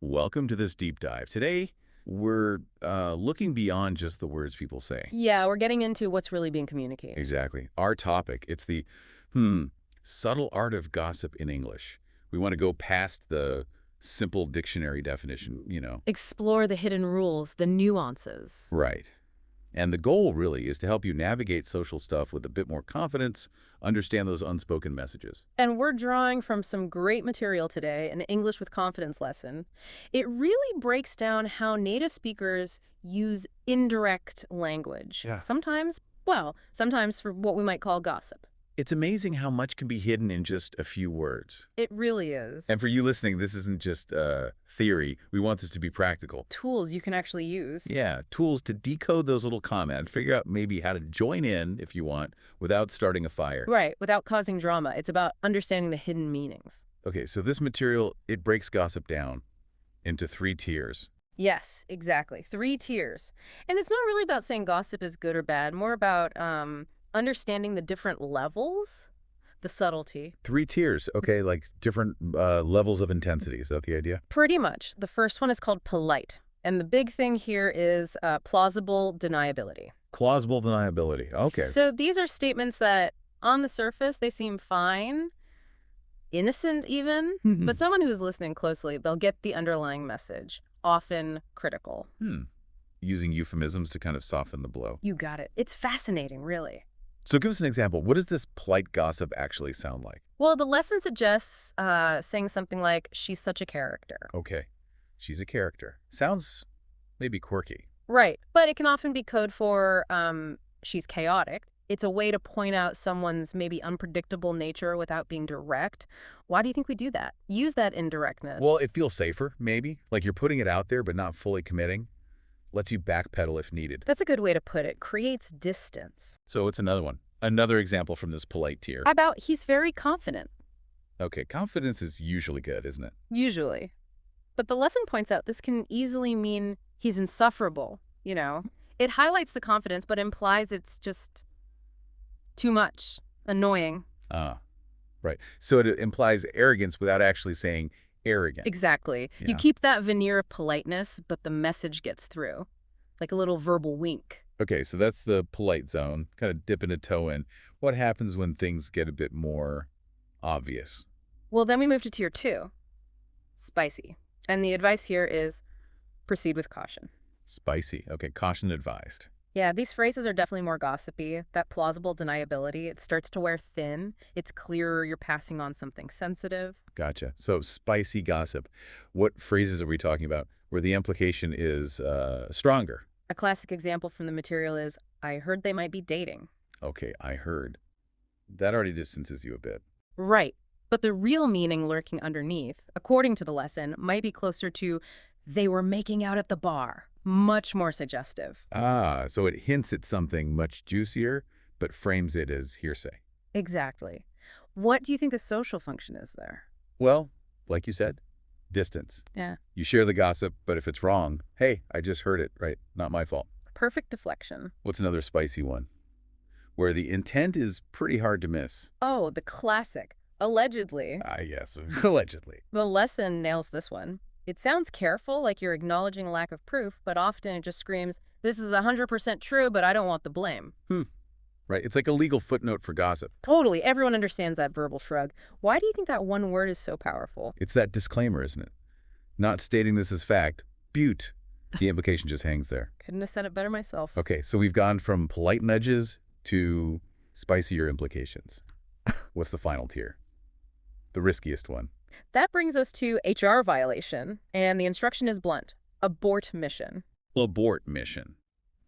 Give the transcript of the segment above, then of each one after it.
Welcome to this deep dive. Today, we're looking beyond just the words people say. Yeah, we're getting into what's really being communicated. Exactly. Our topic, it's the, subtle art of gossip in English. We want to go past the simple dictionary definition. Explore the hidden rules, the nuances. Right. And the goal, really, is to help you navigate social stuff with a bit more confidence, understand those unspoken messages. And we're drawing from some great material today, an English with Confidence lesson. It really breaks down how native speakers use indirect language. Yeah. Sometimes for what we might call gossip. It's amazing how much can be hidden in just a few words. It really is. And for you listening, this isn't just theory. We want this to be practical. Tools you can actually use. Yeah, tools to decode those little comments, figure out maybe how to join in, if you want, without starting a fire. Right, without causing drama. It's about understanding the hidden meanings. Okay, so this material, it breaks gossip down into 3 tiers. Yes, exactly. 3 tiers. And it's not really about saying gossip is good or bad, more about understanding the different levels, the subtlety. 3 tiers, okay, like different levels of intensity. Is that the idea? Pretty much. The first one is called polite. And the big thing here is plausible deniability. Plausible deniability. Okay. So these are statements that, on the surface, they seem fine, innocent even, but someone who's listening closely, they'll get the underlying message, often critical. Using euphemisms to kind of soften the blow. You got it. It's fascinating, really. So give us an example. What does this polite gossip actually sound like? Well, the lesson suggests saying something like, she's such a character. Okay. She's a character. Sounds maybe quirky. Right. But it can often be code for she's chaotic. It's a way to point out someone's maybe unpredictable nature without being direct. Why do you think we do that? Use that indirectness. Well, it feels safer, maybe. Like you're putting it out there but not fully committing. Lets you backpedal if needed. That's a good way to put it. Creates distance. So it's another one. Another example from this polite tier. How about he's very confident? Okay, confidence is usually good, isn't it? Usually. But the lesson points out this can easily mean he's insufferable, It highlights the confidence, but implies it's just too much, annoying. Ah, right. So it implies arrogance without actually saying arrogant. Exactly. Yeah. You keep that veneer of politeness, but the message gets through, like a little verbal wink. Okay, so that's the polite zone, kind of dipping a toe in. What happens when things get a bit more obvious? Well, then we move to tier 2, spicy. And the advice here is proceed with caution. Spicy. Okay, caution advised. Yeah, these phrases are definitely more gossipy. That plausible deniability, it starts to wear thin. It's clearer you're passing on something sensitive. Gotcha. So spicy gossip. What phrases are we talking about where the implication is stronger? A classic example from the material is, I heard they might be dating. Okay, I heard. That already distances you a bit. Right. But the real meaning lurking underneath, according to the lesson, might be closer to, they were making out at the bar. Much more suggestive. Ah, so it hints at something much juicier, but frames it as hearsay. Exactly. What do you think the social function is there? Well, like you said, distance. Yeah. You share the gossip, but if it's wrong, hey, I just heard it, right? Not my fault. Perfect deflection. What's another spicy one? Where the intent is pretty hard to miss. Oh, the classic. Allegedly. Ah, yes, allegedly. The lesson nails this one. It sounds careful, like you're acknowledging a lack of proof, but often it just screams, this is 100% true, but I don't want the blame. Right, it's like a legal footnote for gossip. Totally. Everyone understands that verbal shrug. Why do you think that one word is so powerful? It's that disclaimer, isn't it? Not stating this as fact. Butte. The implication just hangs there. Couldn't have said it better myself. Okay, so we've gone from polite nudges to spicier implications. What's the final tier? The riskiest one. That brings us to HR violation, and the instruction is blunt. Abort mission. Abort mission.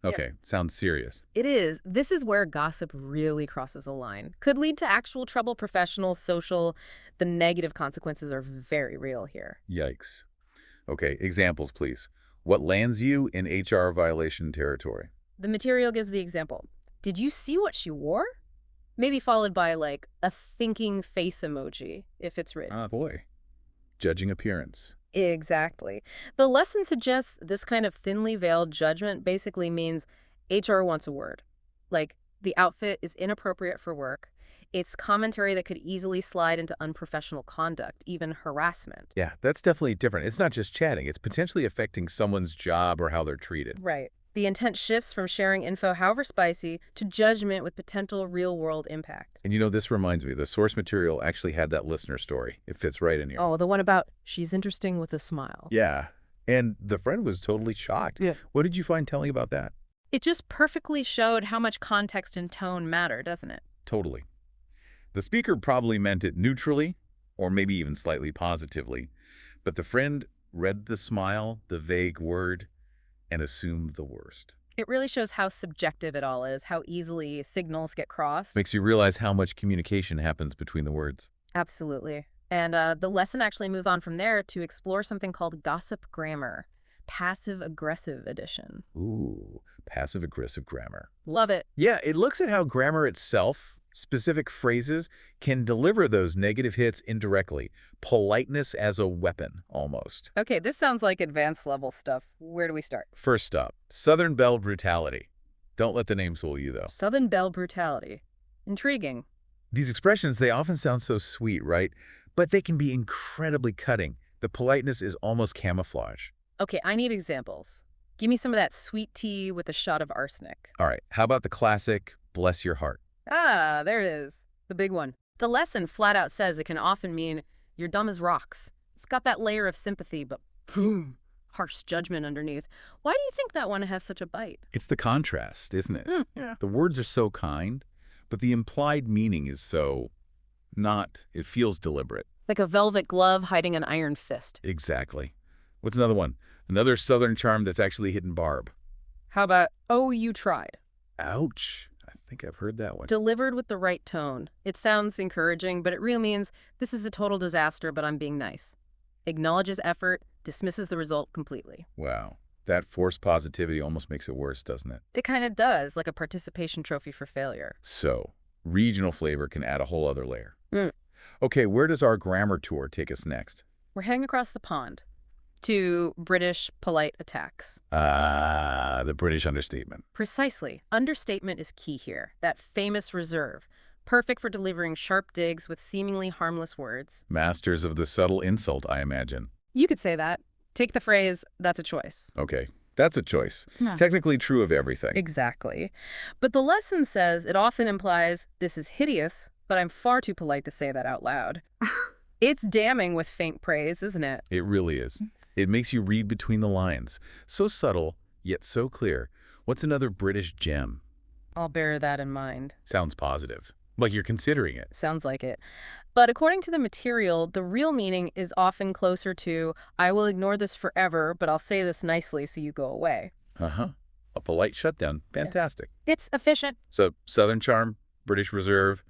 Okay, sounds serious. It is. This is where gossip really crosses the line. Could lead to actual trouble, professional, social. The negative consequences are very real here. Yikes. Okay, examples, please. What lands you in HR violation territory? The material gives the example. Did you see what she wore? Maybe followed by, like, a thinking face emoji, if it's written. Ah, boy. Judging appearance. Exactly. The lesson suggests this kind of thinly veiled judgment basically means HR wants a word. Like, the outfit is inappropriate for work. It's commentary that could easily slide into unprofessional conduct, even harassment. Yeah, that's definitely different. It's not just chatting. It's potentially affecting someone's job or how they're treated. Right. The intent shifts from sharing info, however spicy, to judgment with potential real-world impact. And this reminds me, the source material actually had that listener story. It fits right in here. Oh, the one about she's interesting with a smile. Yeah. And the friend was totally shocked. Yeah. What did you find telling about that? It just perfectly showed how much context and tone matter, doesn't it? Totally. The speaker probably meant it neutrally, or maybe even slightly positively, but the friend read the smile, the vague word, and assumed the worst. It really shows how subjective it all is, how easily signals get crossed. Makes you realize how much communication happens between the words. Absolutely. And the lesson actually moves on from there to explore something called gossip grammar, passive-aggressive edition. Ooh, passive-aggressive grammar. Love it. Yeah, it looks at how grammar itself, specific phrases, can deliver those negative hits indirectly. Politeness as a weapon, almost. Okay, this sounds like advanced level stuff. Where do we start? First up, Southern Belle brutality. Don't let the name fool you, though. Southern belle brutality. Intriguing. These expressions, they often sound so sweet, right? But they can be incredibly cutting. The politeness is almost camouflage. Okay, I need examples. Give me some of that sweet tea with a shot of arsenic. All right, how about the classic, bless your heart? Ah, there it is. The big one. The lesson flat out says it can often mean you're dumb as rocks. It's got that layer of sympathy, but boom, harsh judgment underneath. Why do you think that one has such a bite? It's the contrast, isn't it? Yeah. The words are so kind, but the implied meaning is so not. It feels deliberate. Like a velvet glove hiding an iron fist. Exactly. What's another one? Another Southern charm that's actually hidden barb. How about, oh, you tried? Ouch. I think I've heard that one. Delivered with the right tone. It sounds encouraging, but it really means this is a total disaster, but I'm being nice. Acknowledges effort, dismisses the result completely. Wow. That forced positivity almost makes it worse, doesn't it? It kind of does, like a participation trophy for failure. So, regional flavor can add a whole other layer. Mm. Okay, where does our grammar tour take us next? We're heading across the pond to British polite attacks. The British understatement. Precisely. Understatement is key here. That famous reserve. Perfect for delivering sharp digs with seemingly harmless words. Masters of the subtle insult, I imagine. You could say that. Take the phrase, that's a choice. Okay, that's a choice. Yeah. Technically true of everything. Exactly. But the lesson says it often implies, this is hideous, but I'm far too polite to say that out loud. It's damning with faint praise, isn't it? It really is. It makes you read between the lines. So subtle, yet so clear. What's another British gem? I'll bear that in mind. Sounds positive. Like you're considering it. Sounds like it. But according to the material, the real meaning is often closer to, I will ignore this forever, but I'll say this nicely so you go away. Uh-huh. A polite shutdown. Fantastic. It's efficient. So, Southern charm, British reserve.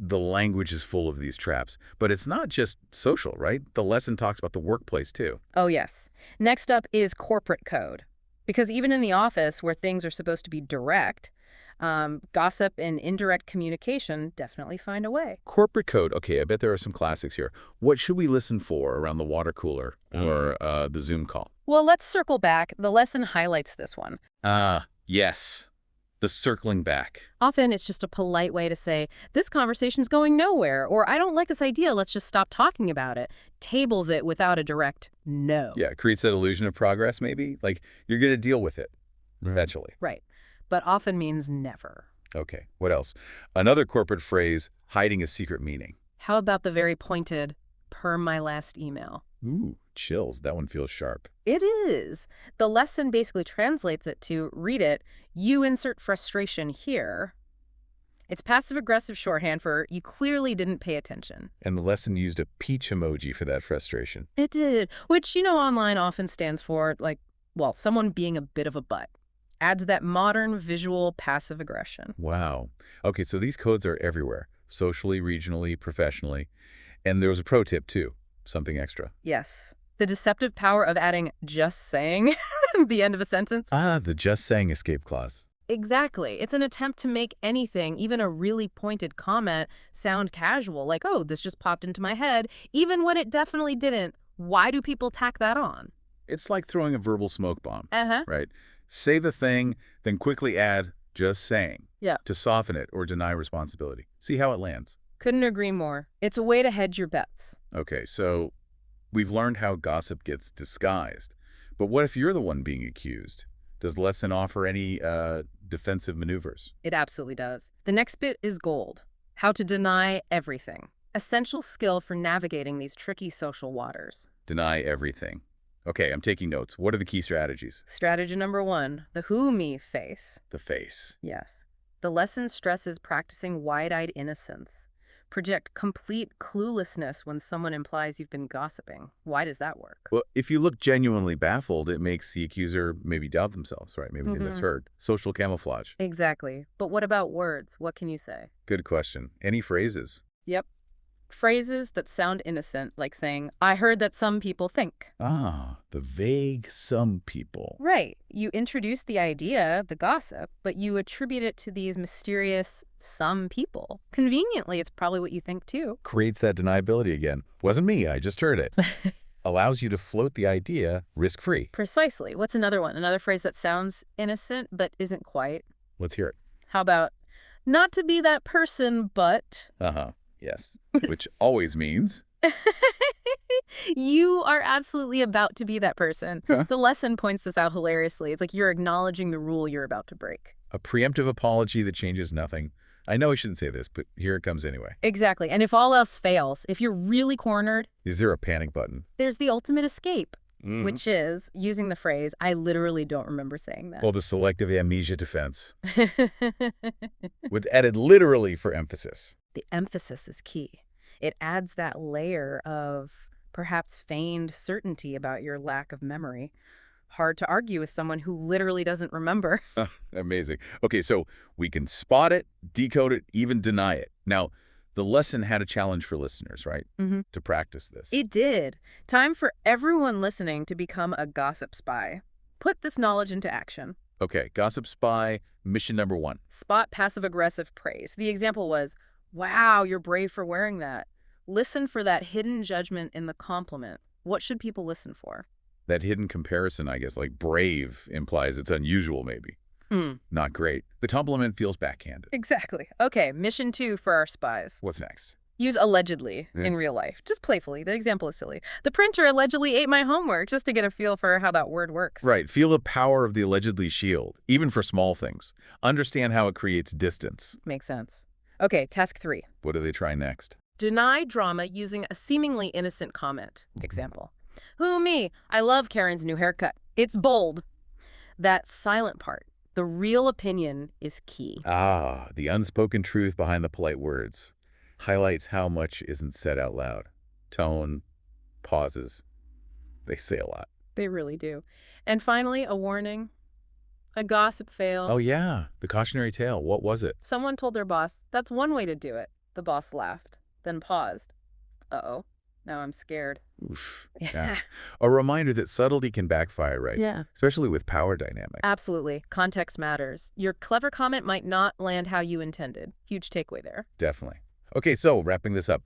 The language is full of these traps. But it's not just social, right? The lesson talks about the workplace, too. Oh, yes. Next up is corporate code. Because even in the office, where things are supposed to be direct, gossip and indirect communication definitely find a way. Corporate code. Okay, I bet there are some classics here. What should we listen for around the water cooler or the Zoom call? Well, let's circle back. The lesson highlights this one. Yes. The circling back. Often it's just a polite way to say, this conversation's going nowhere, or I don't like this idea, let's just stop talking about it. Tables it without a direct no. Yeah, creates that illusion of progress, maybe. Like, you're going to deal with it, eventually. Right. But often means never. Okay, what else? Another corporate phrase, hiding a secret meaning. How about the very pointed, per my last email? Ooh, chills. That one feels sharp. It is. The lesson basically translates it to, read it, you insert frustration here. It's passive-aggressive shorthand for, you clearly didn't pay attention. And the lesson used a peach emoji for that frustration. It did, which, online often stands for, someone being a bit of a butt. Adds that modern visual passive aggression. Wow. Okay, so these codes are everywhere, socially, regionally, professionally. And there was a pro tip, too, something extra. Yes. The deceptive power of adding just saying at the end of a sentence. The just saying escape clause. Exactly. It's an attempt to make anything, even a really pointed comment, sound casual. Like, oh, this just popped into my head, even when it definitely didn't. Why do people tack that on? It's like throwing a verbal smoke bomb, Uh-huh. right? Say the thing, then quickly add, Just saying. Yeah. To soften it or deny responsibility. See how it lands. Couldn't agree more. It's a way to hedge your bets. Okay, so we've learned how gossip gets disguised. But what if you're the one being accused? Does the lesson offer any defensive maneuvers? It absolutely does. The next bit is gold. How to deny everything. Essential skill for navigating these tricky social waters. Deny everything. Okay, I'm taking notes. What are the key strategies? Strategy number 1, the who me face. The face. Yes. The lesson stresses practicing wide-eyed innocence. Project complete cluelessness when someone implies you've been gossiping. Why does that work? Well, if you look genuinely baffled, it makes the accuser maybe doubt themselves, right? Maybe they misheard. Social camouflage. Exactly. But what about words? What can you say? Good question. Any phrases? Yep. Phrases that sound innocent, like saying, I heard that some people think. Ah, the vague some people. Right. You introduce the idea, the gossip, but you attribute it to these mysterious some people. Conveniently, it's probably what you think too. Creates that deniability again. Wasn't me, I just heard it. Allows you to float the idea risk-free. Precisely. What's another one? Another phrase that sounds innocent but isn't quite. Let's hear it. How about, not to be that person, but... Uh-huh. Yes. Which always means... You are absolutely about to be that person. Huh. The lesson points this out hilariously. It's like you're acknowledging the rule you're about to break. A preemptive apology that changes nothing. I know I shouldn't say this, but here it comes anyway. Exactly. And if all else fails, if you're really cornered, Is there a panic button? there's the ultimate escape, Mhm. which is using the phrase, I literally don't remember saying that. Well, the selective amnesia defense. With added literally for emphasis. The emphasis is key. It adds that layer of perhaps feigned certainty about your lack of memory. Hard to argue with someone who literally doesn't remember. Amazing. Okay, so we can spot it, decode it, even deny it. Now, the lesson had a challenge for listeners, right? Mhm. To practice this. It did. Time for everyone listening to become a gossip spy. Put this knowledge into action. Okay, gossip spy, mission number 1. Spot passive-aggressive praise. The example was, wow, you're brave for wearing that. Listen for that hidden judgment in the compliment. What should people listen for? That hidden comparison, I guess, like brave implies it's unusual maybe. Not great. The compliment feels backhanded. Exactly. Okay, mission 2 for our spies. What's next? Use allegedly in real life. Just playfully. The example is silly. The printer allegedly ate my homework, just to get a feel for how that word works. Right. Feel the power of the allegedly shield, even for small things. Understand how it creates distance. Makes sense. Okay, task 3. What do they try next? Deny drama using a seemingly innocent comment. Example. Who me? I love Karen's new haircut. It's bold. That silent part, the real opinion, is key. Ah, the unspoken truth behind the polite words. Highlights how much isn't said out loud. Tone, pauses. They say a lot. They really do. And finally, a warning. A gossip fail. Oh, yeah. The cautionary tale. What was it? Someone told their boss, that's one way to do it. The boss laughed, then paused. Uh-oh. Now I'm scared. Oof. Yeah. A reminder that subtlety can backfire, right? Yeah. Especially with power dynamic. Absolutely. Context matters. Your clever comment might not land how you intended. Huge takeaway there. Definitely. Okay, so wrapping this up.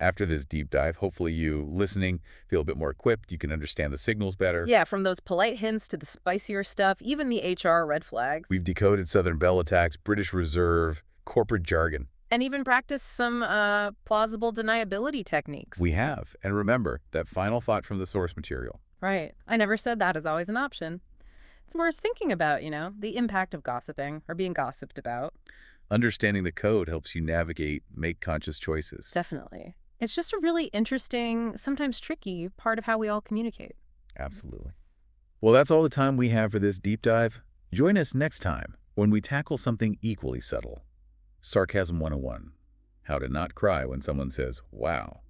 After this deep dive, hopefully you, listening, feel a bit more equipped. You can understand the signals better. Yeah, from those polite hints to the spicier stuff, even the HR red flags. We've decoded Southern Bell attacks, British Reserve, corporate jargon. And even practice some plausible deniability techniques. We have. And remember, that final thought from the source material. Right. I never said that is always an option. It's worth thinking about, the impact of gossiping or being gossiped about. Understanding the code helps you navigate, make conscious choices. Definitely. It's just a really interesting, sometimes tricky part of how we all communicate. Absolutely. Well, that's all the time we have for this deep dive. Join us next time when we tackle something equally subtle. Sarcasm 101. How to not cry when someone says, wow.